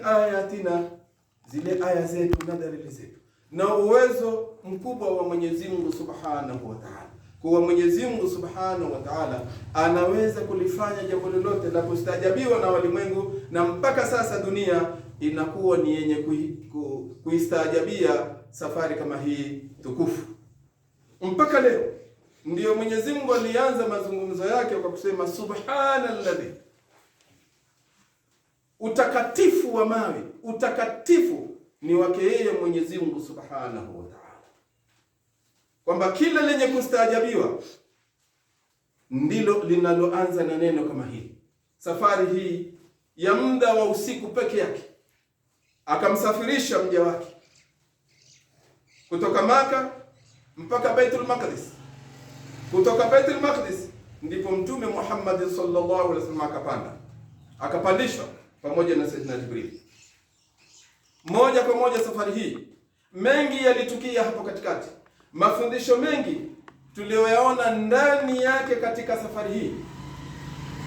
ayatina, zile aya zetu na dalili zetu, na uwezo mkubwa wa Mwenyezi Mungu Subhanahu wa Ta'ala. Kwa Mwenyezi Mungu Subhanahu wa Ta'ala anaweza kulifanya jambo lolote la kustajabiwa na walimwengu, na mpaka sasa dunia inakuwa ni yenye kuistaajabia safari kama hii tukufu. Mpaka leo ndiyo Mwenyezi Mungu alianza mazungumzo yake kwa kusema subhanalladhi, utakatifu wa mawe, utakatifu ni wake yeye Mwenyezi Mungu Subhanahu wa Ta'ala, kwamba kila lenye kustaajabiwa ndilo linaloanza na neno kama hili. Safari hii ya muda wa usiku peke yake akamsafirisha mja wake kutoka Maka mpaka Baitul Maqdis. Kutoka Baitul Maqdis ndipo Mtume Muhammad sallallahu alaihi wasallam akapandishwa pamoja na Sayyidina Jibril. Moja kwa moja safari hii mengi yalitukia hapo katikati. Mafundisho mengi tuliyoyaona ndani yake katika safari hii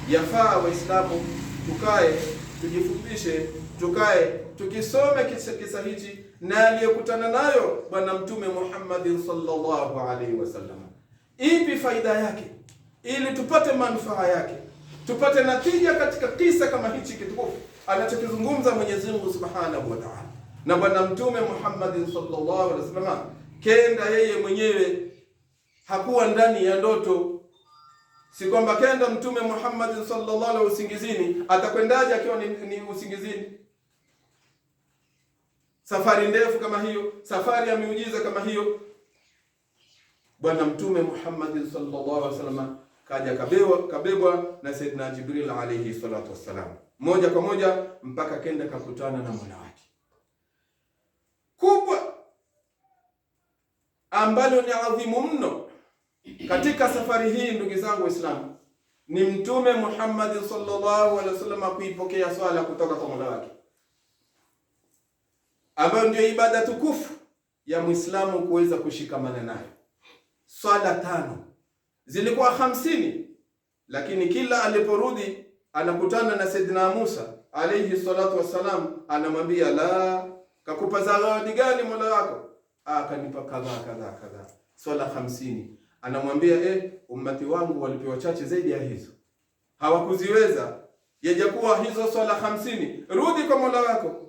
yafaa Waislamu tukae tujifupishe, tukae tukisome kisa hichi na aliyokutana nayo Bwana Mtume Muhammad sallallahu alaihi wasallam. Ipi faida yake, ili tupate manufaa yake, tupate natija katika kisa kama hichi kitukufu anachokizungumza Mwenyezi Mungu Subhanahu wa Ta'ala. Na Bwana Mtume Muhammad sallallahu alaihi wasallam kenda yeye mwenyewe, hakuwa ndani ya ndoto. Si kwamba kenda Mtume Muhammad sallallahu alaihi usingizini, atakwendaje akiwa ni usingizini? Safari ndefu kama hiyo, safari ya miujiza kama hiyo, Bwana Mtume Muhammad sallallahu alaihi wasallam kaja kabebwa na Sayyidina Jibril alayhi salatu wassalam, moja kwa moja mpaka kenda kakutana na Mola wake. Kubwa ambalo ni adhimu mno katika safari hii, ndugu zangu Waislamu, ni Mtume Muhammad sallallahu alaihi wasallam kuipokea swala kutoka kwa Mola wake, ambayo ndio ibada tukufu ya Muislamu kuweza kushikamana nayo. Swala 5 zilikuwa 50, lakini kila aliporudi anakutana na Sayyidina Musa alayhi salatu wassalam, anamwambia la, kakupa zawadi gani Mola wako? Akanipa kadha. Swala 50. Anamwambia ummati wangu walipewa chache zaidi ya hizo, hawakuziweza, yajakuwa hizo swala 50, rudi kwa Mola wako.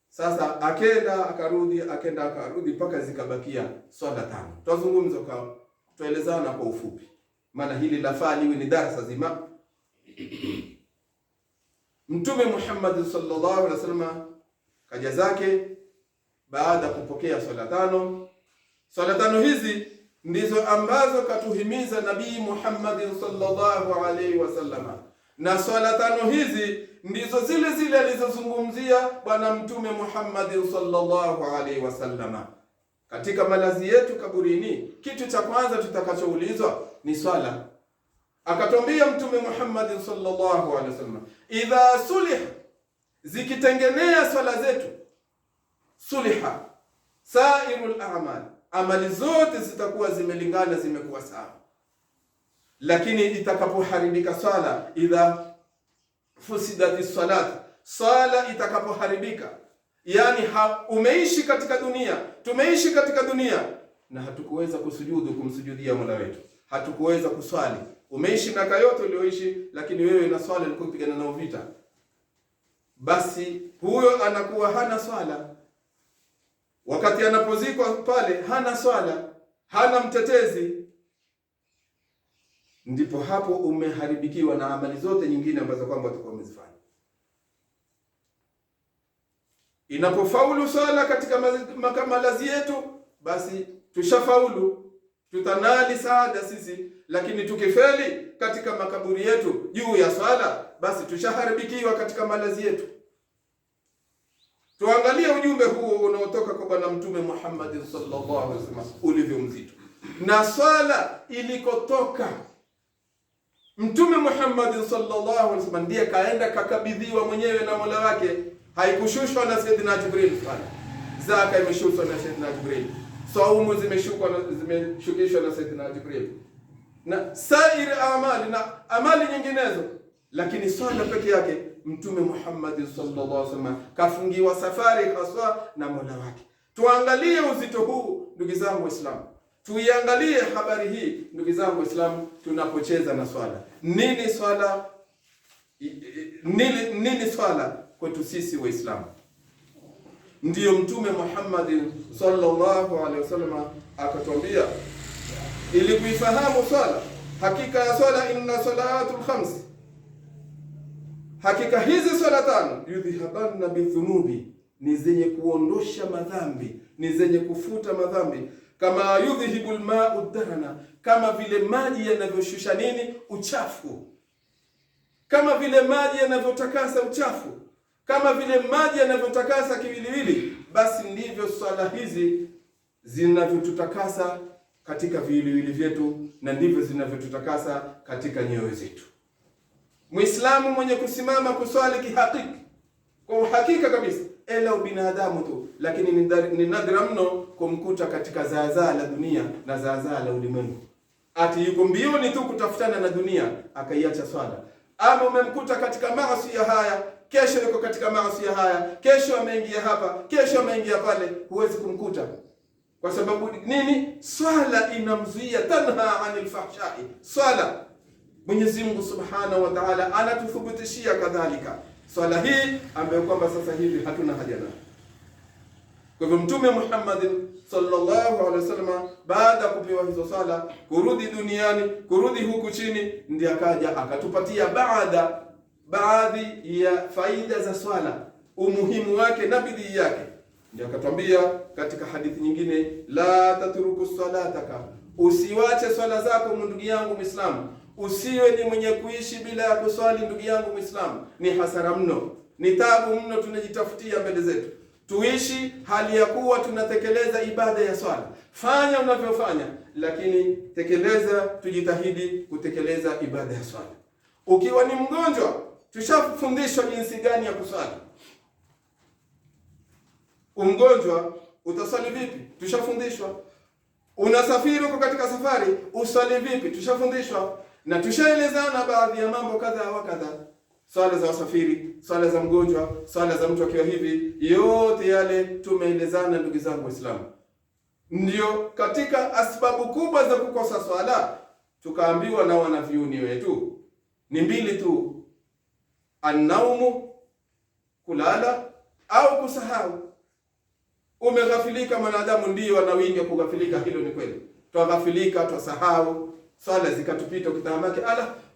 Sasa akenda akarudi mpaka zikabakia swala 5. Tutazungumza kwa tuelezana kwa ufupi, maana hili lafaa liwe ni darasa zima. Mtume Muhammad sallallahu alaihi wasallam kaja zake baada kupokea swala 5. Swala 5 hizi ndizo ambazo katuhimiza Nabii Muhammad sallallahu alaihi wasallam, na swala 5 hizi ndizo zile alizozungumzia Bwana Mtume Muhammad sallallahu alaihi wasallam. Katika malazi yetu kaburini, kitu cha kwanza tutakachoulizwa ni swala. Akatwambia Mtume Muhammad sallallahu alaihi wasallam, idha sulih, zikitengenea swala zetu, suliha sairul a'mal, amali zote zitakuwa zimelingana, zimekuwa sawa. Lakini itakapoharibika swala, idha fusidati salat, swala itakapoharibika, yani umeishi katika dunia, tumeishi katika dunia na hatukuweza kusujudu kumsujudia Mola wetu, hatukuweza kuswali. Umeishi miaka yote ulioishi, lakini wewe na swala ulikuwa unapigana nao vita, basi huyo anakuwa hana swala. Wakati anapozikwa pale hana swala, hana mtetezi, ndipo hapo umeharibikiwa na amali zote nyingine ambazo kwamba utakuwa umezifanya. Inapofaulu swala katika malazi yetu, basi tushafaulu, tutanali saada sisi. Lakini tukifeli katika makaburi yetu juu ya swala, basi tushaharibikiwa katika malazi yetu. Tuangalie ujumbe huo unaotoka kwa Bwana Mtume Muhammad sallallahu alaihi wasallam ulivyo mzito, na swala ilikotoka. Mtume Muhammad sallallahu alaihi wasallam ndiye kaenda kakabidhiwa mwenyewe na Mola wake, haikushushwa na Sayyidina Jibril. Zaka imeshushwa na Sayyidina Jibril, saumu zimeshukishwa na Sayyidina Jibril, na sairi amali na amali nyinginezo, lakini swala peke yake Mtume Muhammad sallallahu alaihi wasallam kafungiwa safari haswa na Mola wake. Tuangalie uzito huu ndugu zangu Waislamu. Tuiangalie habari hii ndugu zangu Waislamu, tunapocheza na swala. Nini swala? Nini swala kwetu sisi Waislamu? Ndiyo Mtume Muhammad sallallahu alaihi wasallam akatuambia ili kuifahamu swala, hakika ya swala, inna salatul khams, hakika hizi swala tano, yudhihabanna bidhunubi, ni zenye kuondosha madhambi, ni zenye kufuta madhambi, kama yudhihibul ma'u dahana, kama vile maji yanavyoshusha nini? Uchafu. Kama vile maji yanavyotakasa uchafu, kama vile maji yanavyotakasa kiwiliwili, basi ndivyo swala hizi zinavyotutakasa katika viwiliwili vyetu, na ndivyo zinavyotutakasa katika nyoyo zetu. Muislamu mwenye kusimama kuswali kihakika, kwa uhakika kabisa, ila binadamu tu, lakini ni nadra mno kumkuta katika zaazaa la dunia na zaazaa la ulimwengu, ati yuko mbioni tu kutafutana na dunia akaiacha swala. Ama umemkuta katika maasi ya haya, kesho yuko katika maasi ya haya, kesho ameingia hapa, kesho ameingia pale, huwezi kumkuta. Kwa sababu nini? Swala inamzuia, tanha anil fahshai. Swala Mwenyezi Mungu Subhanahu wa Ta'ala anatuthibitishia kadhalika swala hii ambayo kwamba sasa hivi hatuna haja nayo. Kwa hivyo Mtume Muhammad sallallahu alaihi wasallam baada ya kupewa hizo swala, kurudi duniani, kurudi huku chini, ndiye akaja akatupatia baadhi ya faida za swala, umuhimu wake na bidii yake. Ndiye akatwambia katika hadithi nyingine, la tatruku salataka, usiwache swala zako ndugu yangu Muislamu. Usiwe ni mwenye kuishi bila ya kuswali ndugu yangu Muislamu. Ni hasara mno, ni taabu mno tunajitafutia mbele zetu. Tuishi hali ya kuwa tunatekeleza ibada ya swala. Fanya unavyofanya, lakini tekeleza, tujitahidi kutekeleza ibada ya swala. Ukiwa ni mgonjwa, tushafundishwa jinsi gani ya kuswali. Umgonjwa utaswali vipi? Tushafundishwa. Unasafiri uko katika safari, uswali vipi? Tushafundishwa. Na tushaelezana baadhi ya mambo kadha wa kadha. Swala za wasafiri, swala za mgonjwa, swala za mtu akiwa hivi, yote yale tumeelezana ndugu zangu Waislamu. Ndio katika asbabu kubwa za kukosa swala, tukaambiwa na wanavyuoni wetu ni mbili tu: an-naumu, kulala, au kusahau. Umeghafilika, mwanadamu ndio anawinga kughafilika, hilo ni kweli. Tughafilika, tusahau, swala zikatupita, ukitamaki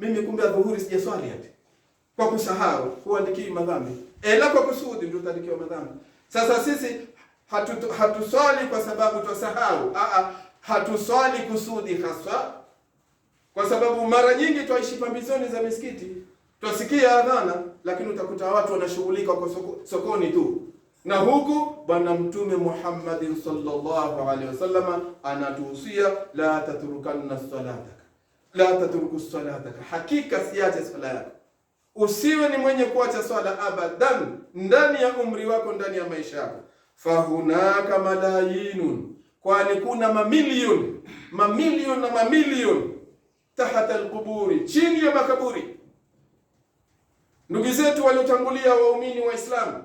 mimi kumbe adhuhuri sijaswali hata. Kwa kusahau huandikiwi madhambi, ila kwa kusudi ndio utaandikiwa madhambi. Sasa sisi hatuswali kwa sababu tusahau, hatuswali kusudi hasa, kwa sababu mara nyingi twaishi pambizoni za misikiti, twasikia adhana, lakini utakuta watu wanashughulika kwa sokoni tu. Na huku Bwana Mtume Muhammad sallallahu alaihi wasallam anatuhusia, la tatrukanna salataka, la tatruku salataka, hakika siache swala yako. Usiwe ni mwenye kuacha swala abadan ndani ya umri wako, ndani ya maisha yako. Fahunaka malayinun, kwani kuna mamilioni na mamilioni tahta alquburi, chini ya makaburi. Ndugu zetu waliotangulia, waumini wa Islamu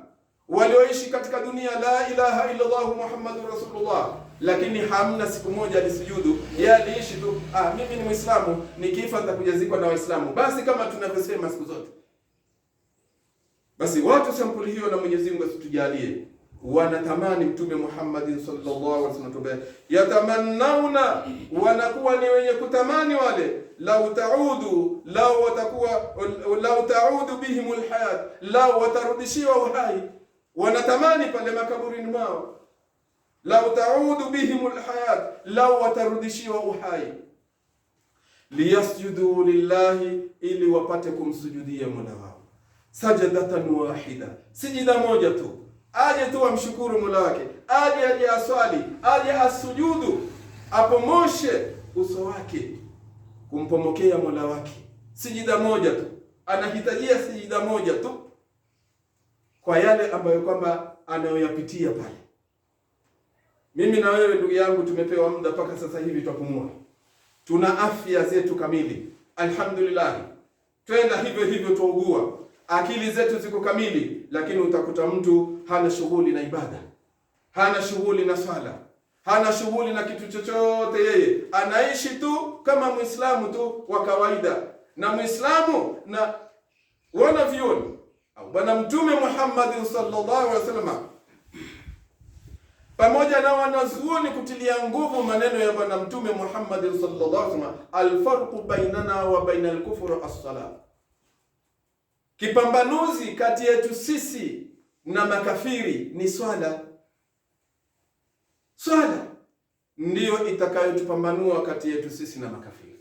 walioishi katika dunia, la ilaha illa Allah Muhammadur Rasulullah, lakini hamna siku moja alisujudu. Yeye aliishi tu, mimi ni Muislamu, nikifa nitakujazikwa na Waislamu. Basi kama tunavyosema siku zote, basi watu sampuli hiyo, na Mwenyezi Mungu asitujalie, wanatamani Mtume Muhammad sallallahu alaihi wasallam, yatamannauna, wanakuwa ni wenye kutamani wale, lau taudu bihimul hayat, lau watarudishiwa uhai. Wanatamani pale makaburini mwao, lau taudu bihimul hayat, lau watarudishiwa uhai. Liyasjudu lillahi, ili wapate kumsujudia Mola wao. Sajadatan wahida, sijida moja tu, aje tu amshukuru Mola wake, aje aswali, aje asujudu, apomoshe uso wake kumpomokea Mola wake. Sijida moja tu, anahitajia sijida moja tu kwa yale ambayo kwamba anayoyapitia pale. Mimi na wewe ndugu yangu tumepewa muda mpaka sasa hivi twapumua, tuna afya zetu kamili, alhamdulillah. Twenda hivyo hivyo tuugua, akili zetu ziko kamili, lakini utakuta mtu hana shughuli na ibada, hana shughuli na swala, hana shughuli na kitu chochote. Yeye anaishi tu kama Muislamu tu wa kawaida. Na Muislamu na wanavyuoni au Bwana Mtume Muhammad sallallahu alaihi wasallam pamoja na wanazuoni kutilia nguvu maneno ya Bwana Mtume Muhammad sallallahu alaihi wasallam, alfarqu bainana wa baina al-kufr as-salat, kipambanuzi kati yetu sisi na makafiri ni swala. Swala ndiyo itakayotupambanua kati yetu sisi na makafiri.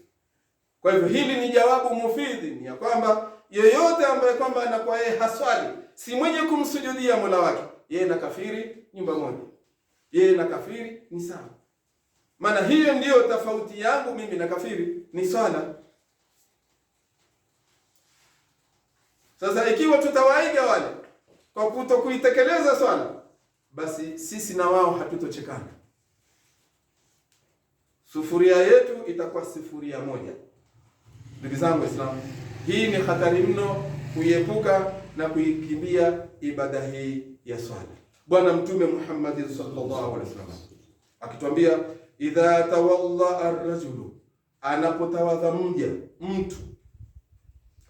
Kwa hivyo hili ni jawabu mufidhi, ni ya kwamba yeyote ambaye kwamba anakuwa yeye haswali, si mwenye kumsujudia Mola wake, yeye na kafiri nyumba moja, yeye na kafiri ni sawa. Maana hiyo ndiyo tofauti yangu mimi na kafiri, ni swala. Sasa ikiwa tutawaiga wale kwa kutokuitekeleza swala, basi sisi na wao hatutochekana. Sufuria yetu itakuwa sufuria moja. Ndugu zangu Waislamu, hii ni hatari mno kuiepuka na kuikimbia ibada hii ya swala. Bwana Mtume Muhammad sallallahu alaihi wasallam akituambia, idha tawalla ar-rajulu, anapotawadha mtu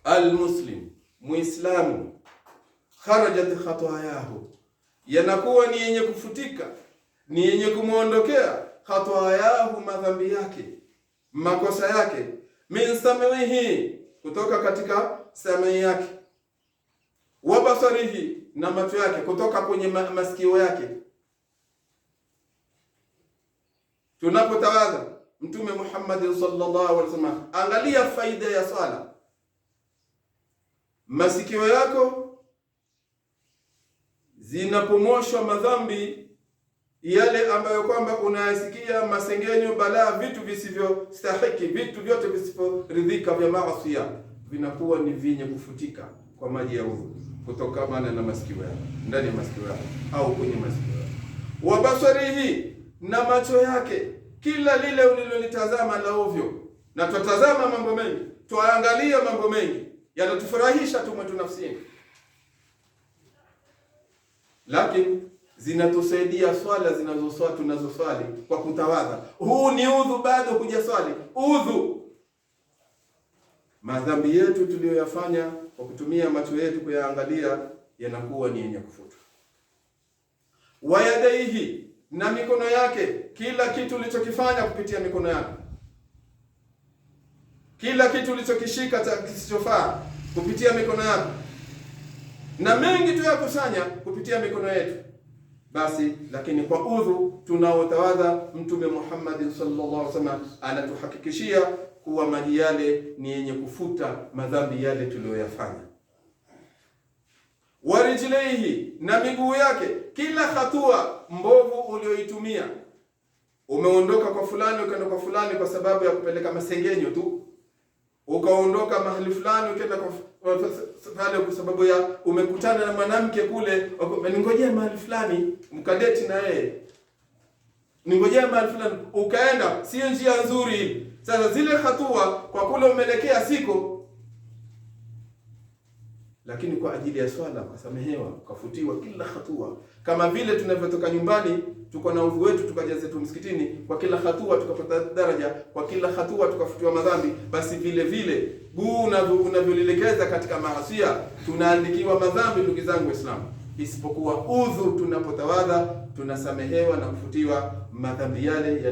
al-muslim, muislamu, kharajat khatayahu, yanakuwa ni yenye kufutika, ni yenye kumuondokea khatayahu, madhambi yake, makosa yake, min sam'ihi, kutoka katika sam'i yake, wa basarihi, na macho yake, kutoka kwenye masikio yake. Tunapotawadha, Mtume Muhammad sallallahu alaihi wasallam, angalia faida ya swala. Masikio yako zinapomoshwa madhambi yale ambayo kwamba unayasikia, masengenyo, balaa, vitu visivyostahiki, vitu vyote visivyoridhika vya maasi, vinakuwa ni vyenye kufutika kwa maji ya udhu kutoka na masikio yako, ndani ya masikio yako au kwenye masikio yako. Wa basarihi, na macho yake, kila lile ulilolitazama la ovyo. Na tutazama mambo mengi, tuangalia mambo mengi yanatufurahisha tu mwetu nafsini, lakini zinatusaidia swala tunazoswali kwa kutawadha. Huu ni udhu, bado hujaswali udhu. Madhambi yetu tuliyoyafanya kwa kutumia macho yetu kuyaangalia yanakuwa ni yenye kufutwa. Wayadaihi, na mikono yake, kila kitu ulichokifanya kupitia mikono yako, kila kitu ulichokishika kisichofaa kupitia mikono yako, na mengi tu yakusanya kupitia mikono yetu. Basi lakini kwa udhu tunaotawadha, Mtume Muhammad sallallahu alaihi wasallam anatuhakikishia kuwa maji yale ni yenye kufuta madhambi yale tuliyoyafanya. Warijlaihi, na miguu yake, kila hatua mbovu ulioitumia, umeondoka kwa fulani ukaenda kwa fulani kwa sababu ya kupeleka masengenyo tu, ukaondoka mahali fulani ukaenda kwa pale kwa sababu ya umekutana na mwanamke kule, ningojea mahali fulani mkadeti na yeye, ningojea mahali fulani, ukaenda, sio njia nzuri. Sasa zile hatua kwa kule umelekea siko, lakini kwa ajili ya swala ukasamehewa, ukafutiwa kila hatua. Kama vile tunavyotoka nyumbani tuko na udhu wetu tukaja zetu msikitini, kwa kila hatua tukapata daraja, kwa kila hatua tukafutiwa madhambi, basi vile vile guu unavyolelekeza katika maasi tunaandikiwa madhambi. Ndugu zangu Waislamu, isipokuwa udhu, tunapotawadha tunasamehewa na kufutiwa madhambi yale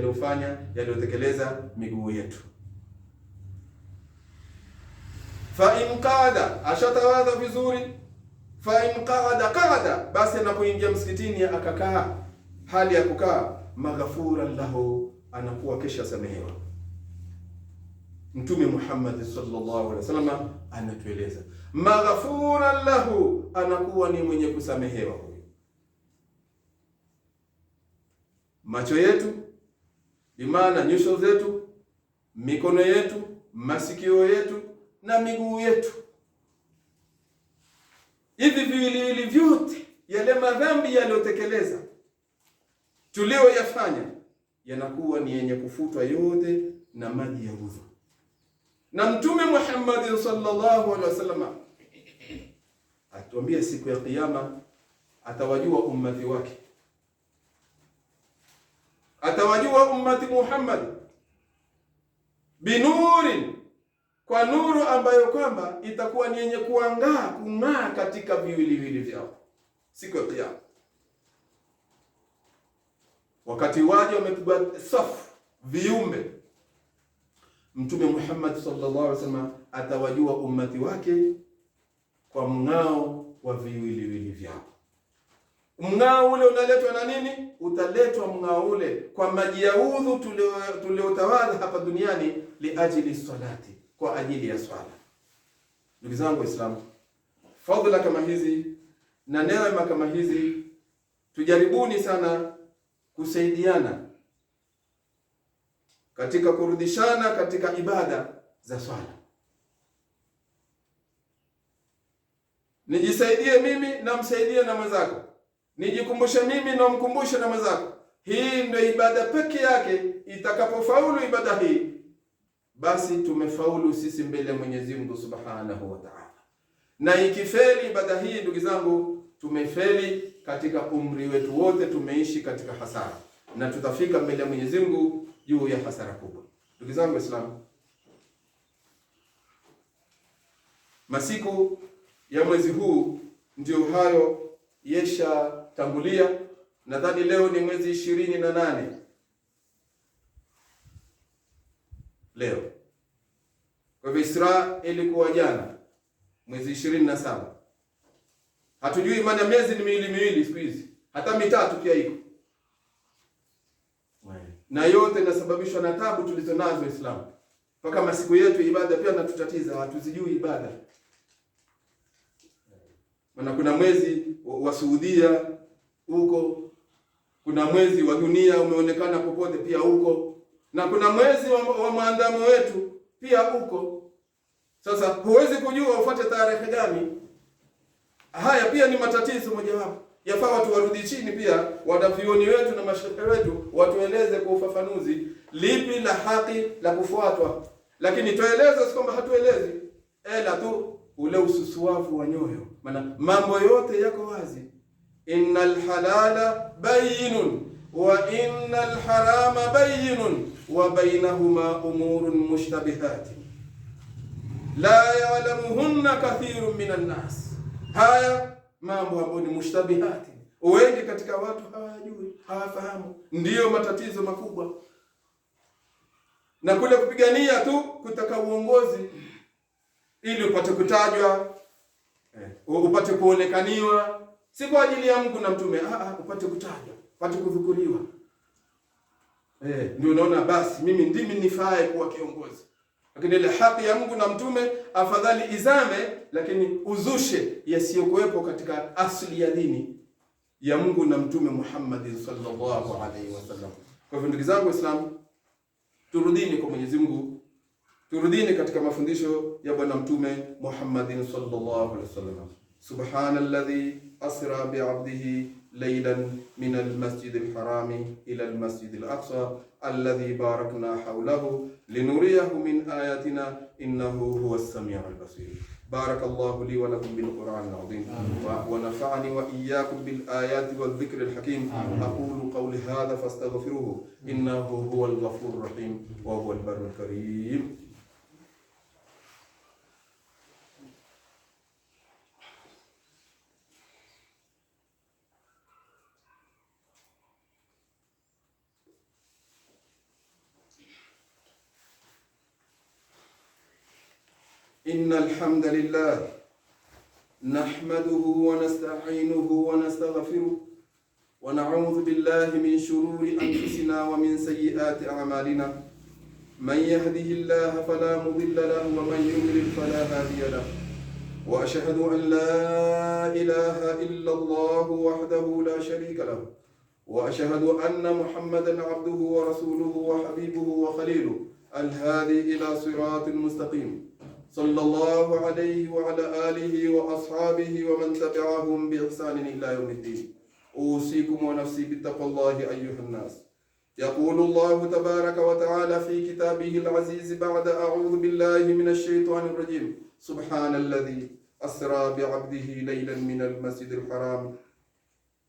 yaliyotekeleza miguu yetu. Fa in qada, ashatawadha vizuri, fa in qada, basi anapoingia msikitini akakaa, hali ya kukaa, maghfuran lahu, anakuwa kesha samehewa. Mtume Muhammad sallallahu alaihi wasallam anatueleza maghfuran lahu, anakuwa ni mwenye kusamehewa huyo. Macho yetu, bimaana nyuso zetu, mikono yetu, masikio yetu na miguu yetu, hivi viwiliwili vyote, yale madhambi yaliyotekeleza tuliyoyafanya yanakuwa ni yenye kufutwa yote na maji ya udhu. Na Mtume Muhammad sallallahu alaihi wasallam atuambia siku ya Kiyama atawajua ummati wake, atawajua ummati Muhammad binurin, kwa nuru ambayo kwamba itakuwa ni yenye kung'aa katika viwiliwili vyao siku ya Kiyama. Wakati waje wamepigwa safu viumbe, Mtume Muhammad sallallahu alaihi wasallam atawajua ummati wake kwa mng'ao wa viwiliwili vyao. Mng'ao ule unaletwa na nini? Utaletwa mng'ao ule kwa maji ya udhu tuliotawadha hapa duniani, liajili salati, kwa ajili ya swala. Ndugu zangu Waislamu, fadhila kama hizi na neema kama hizi, tujaribuni sana kusaidiana katika kurudishana katika ibada za swala. Nijisaidie mimi na msaidie na mwenzako, nijikumbushe mimi na mkumbushe na mwenzako. Hii ndio ibada peke yake. Itakapofaulu ibada hii, basi tumefaulu sisi mbele ya Mwenyezi Mungu Subhanahu wa Ta'ala. Na ikifeli ibada hii, ndugu zangu, tumefeli katika umri wetu wote, tumeishi katika hasara na tutafika mbele ya Mwenyezi Mungu juu ya hasara kubwa. Ndugu zangu Waislamu, masiku ya mwezi huu ndio hayo yesha tangulia. Nadhani leo ni mwezi 28 leo. Kwa hivyo Isra ilikuwa jana mwezi 27. Hatujui maana miezi ni miwili siku hizi, hata mitatu pia iko. Na yote inasababishwa na tabu tulizonazo Waislamu. Mpaka masiku yetu ibada pia natutatiza, hatuzijui ibada. Maana kuna mwezi wa Saudia huko, kuna mwezi wa dunia umeonekana popote pia huko, na kuna mwezi wa maandamo wetu pia huko. Sasa huwezi kujua ufuate tarehe gani. Haya pia ni matatizo mojawapo. Yafaa watu warudi chini pia, wanavyuoni wetu na mashehe wetu watueleze kwa ufafanuzi lipi la haki la kufuatwa. Lakini tueleze, si kwamba hatuelezi, ela tu ule ususuavu wa nyoyo. Maana mambo yote yako wazi. Innal halala bayyinun wa innal harama bayyinun wa bainahuma umurun mushtabihatin la ya'lamuhunna kathirun minan nas. Haya mambo ambayo ni mushtabihati, wengi katika watu hawajui, hawafahamu, ndiyo matatizo makubwa. Na kule kupigania tu kutaka uongozi ili upate kutajwa, upate kuonekaniwa, si kwa ajili ya Mungu na mtume, upate kutajwa, upate kudhukuriwa. Ndio unaona basi mimi ndimi nifae kuwa kiongozi. Lakini ile haki ya Mungu na mtume afadhali izame, lakini uzushe yasiyokuwepo katika asili ya dini ya Mungu na mtume Muhammad sallallahu alaihi wasallam. Kwa hivyo ndugu zangu Waislamu, turudini kwa Mwenyezi Mungu, turudini katika mafundisho ya bwana mtume Muhammad sallallahu alaihi wasallam. Subhanalladhi asra bi'abdihi laylan min al-masjid al-haram ila al-masjid al-aqsa alladhi barakna hawlahu linuriyahu min ayatina innahu huwas sami'ul basir. Barakallahu li wa lakum bil Qur'anil azim wa nafa'ani wa iyyakum bil ayati wal dhikril hakim. Aqulu qawli hadha fastaghfiruhu innahu huwal ghafurur rahim wa huwal barrul karim. إن الحمد لله نحمده ونستعينه ونستغفره ونعوذ بالله من شرور أنفسنا ومن سيئات أعمالنا. من يهده الله فلا مضل له ومن يضلل فلا هادي له. وأشهد أن لا إله إلا الله وحده لا شريك له. وأشهد أن محمدا عبده ورسوله وحبيبه وخليله الهادي إلى صراط مستقيم. صلى الله عليه وعلى آله وأصحابه ومن تبعهم بإحسان إلى يوم الدين. أوصيكم ونفسي بتقوى الله أيها الناس. يقول الله تبارك وتعالى في كتابه العزيز بعد أعوذ بالله من الشيطان الرجيم. سبحان الذي أسرى بعبده ليلا من المسجد الحرام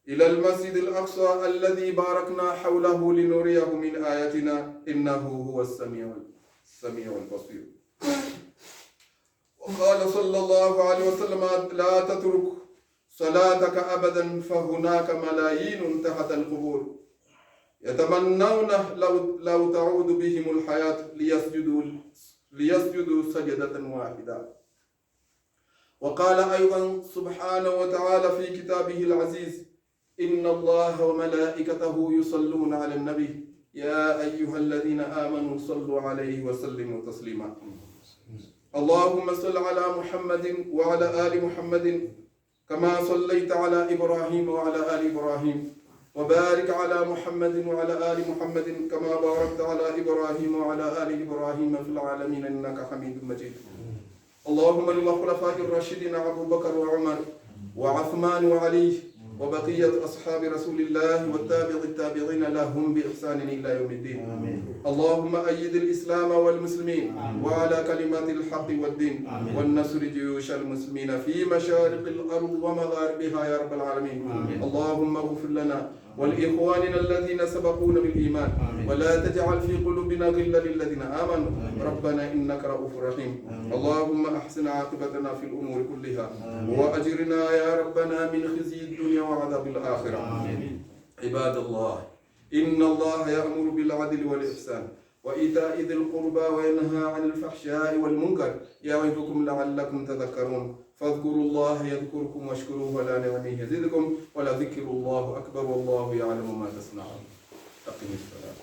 إلى المسجد الأقصى الذي باركنا حوله لنريه من آياتنا إنه هو السميع البصير. وقال صلى الله عليه وسلم لا تترك صلاتك أبدا فهناك ملايين تحت القبور يتمنون لو تعود بهم الحياة ليسجدوا سجدة واحدة. وقال أيضا سبحانه وتعالى في كتابه العزيز إن الله وملائكته يصلون على النبي يا أيها الذين آمنوا صلوا عليه وسلموا تسليما. اللهم صل على محمد وعلى آل محمد كما صليت على إبراهيم وعلى آل إبراهيم وبارك على محمد وعلى آل محمد كما باركت على إبراهيم وعلى آل إبراهيم في العالمين إنك حميد مجيد. اللهم للخلفاء الراشدين أبو بكر وعمر وعثمان وعلي وبقية أصحاب رسول الله التابعين لهم بإحسان إلى يوم الدين. اللهم أيد الإسلام والمسلمين وعلى كلمات الحق والدين والنصر جيوش المسلمين في مشارق الأرض ومغاربها يا رب العالمين. اللهم اغفر لنا ولإخواننا الذين سبقونا بالإيمان ولا تجعل في قلوبنا غلا للذين آمنوا ربنا إنك رؤوف رحيم. اللهم أحسن عاقبتنا في الأمور كلها وأجرنا يا ربنا من خزي الدنيا وعذاب الآخرة. عباد الله إن الله يأمر بالعدل والإحسان وإيتاء ذي القربى وينهى عن الفحشاء والمنكر يعظكم لعلكم تذكرون. فاذكروا الله يذكركم واشكروه ولا نعمه يزدكم ولذكر الله أكبر والله يعلم ما تصنعون. أقم الصلاة.